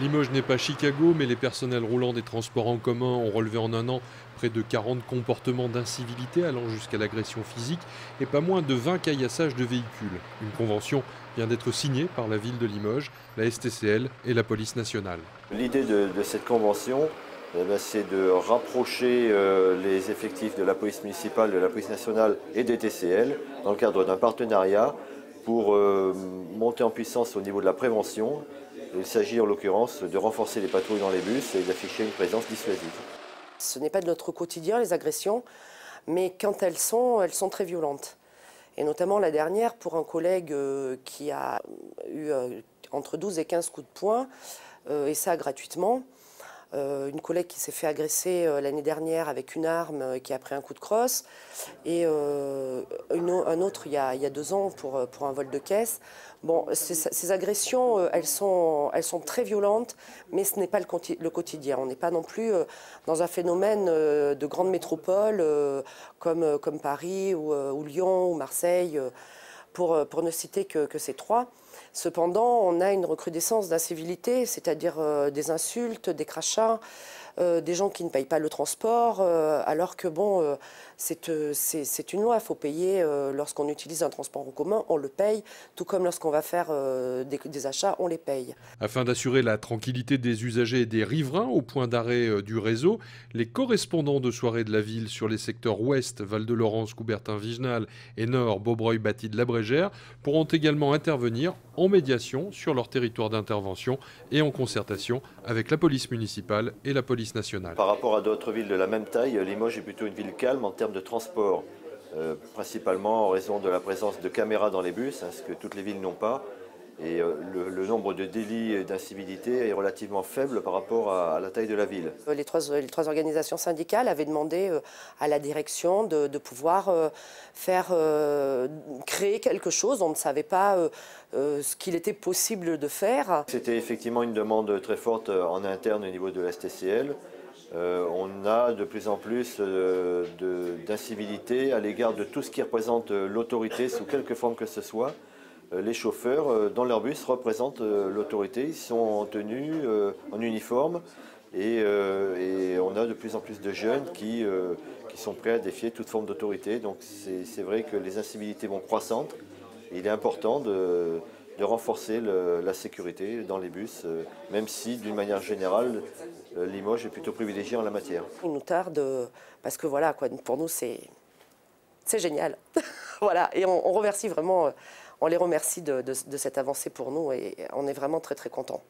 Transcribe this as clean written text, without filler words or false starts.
Limoges n'est pas Chicago, mais les personnels roulants des transports en commun ont relevé en un an près de 40 comportements d'incivilité allant jusqu'à l'agression physique et pas moins de 20 caillassages de véhicules. Une convention vient d'être signée par la ville de Limoges, la STCL et la police nationale. L'idée de cette convention, c'est de rapprocher les effectifs de la police municipale, de la police nationale et des TCL dans le cadre d'un partenariat pour monter en puissance au niveau de la prévention. Il s'agit en l'occurrence de renforcer les patrouilles dans les bus et d'afficher une présence dissuasive. Ce n'est pas de notre quotidien, les agressions, mais quand elles sont très violentes. Et notamment la dernière, pour un collègue qui a eu entre 12 et 15 coups de poing, et ça gratuitement. Une collègue qui s'est fait agresser l'année dernière avec une arme qui a pris un coup de crosse, et un autre il y a 2 ans pour un vol de caisse. Bon, ces agressions, elles sont très violentes, mais ce n'est pas le quotidien. On n'est pas non plus dans un phénomène de grande métropole comme Paris ou Lyon ou Marseille, pour ne citer que ces trois. Cependant, on a une recrudescence d'incivilité, c'est-à-dire des insultes, des crachats, des gens qui ne payent pas le transport, alors que bon, c'est une loi, il faut payer lorsqu'on utilise un transport en commun, on le paye, tout comme lorsqu'on va faire des achats, on les paye. Afin d'assurer la tranquillité des usagers et des riverains au point d'arrêt du réseau, les correspondants de soirée de la ville sur les secteurs ouest, Val-de-Laurence, Coubertin-Vigenal et nord, Beaubreuil-Bâtie-de-la-Brégère pourront également intervenir en médiation sur leur territoire d'intervention et en concertation avec la police municipale et la police nationale. Par rapport à d'autres villes de la même taille, Limoges est plutôt une ville calme en termes de transport, principalement en raison de la présence de caméras dans les bus, ce que toutes les villes n'ont pas. Et le nombre de délits et d'incivilité est relativement faible par rapport à la taille de la ville. Les trois organisations syndicales avaient demandé à la direction de pouvoir créer quelque chose. On ne savait pas ce qu'il était possible de faire. C'était effectivement une demande très forte en interne au niveau de la STCL. On a de plus en plus d'incivilité à l'égard de tout ce qui représente l'autorité sous quelque forme que ce soit. Les chauffeurs, dans leur bus, représentent l'autorité. Ils sont en tenue, en uniforme. Et on a de plus en plus de jeunes qui sont prêts à défier toute forme d'autorité. Donc c'est vrai que les incivilités vont croissantes. Il est important de renforcer la sécurité dans les bus, même si, d'une manière générale, Limoges est plutôt privilégié en la matière. Il nous tarde, parce que voilà, quoi, pour nous, c'est génial. Voilà, et on remercie vraiment, on les remercie de cette avancée pour nous, et on est vraiment très très contents.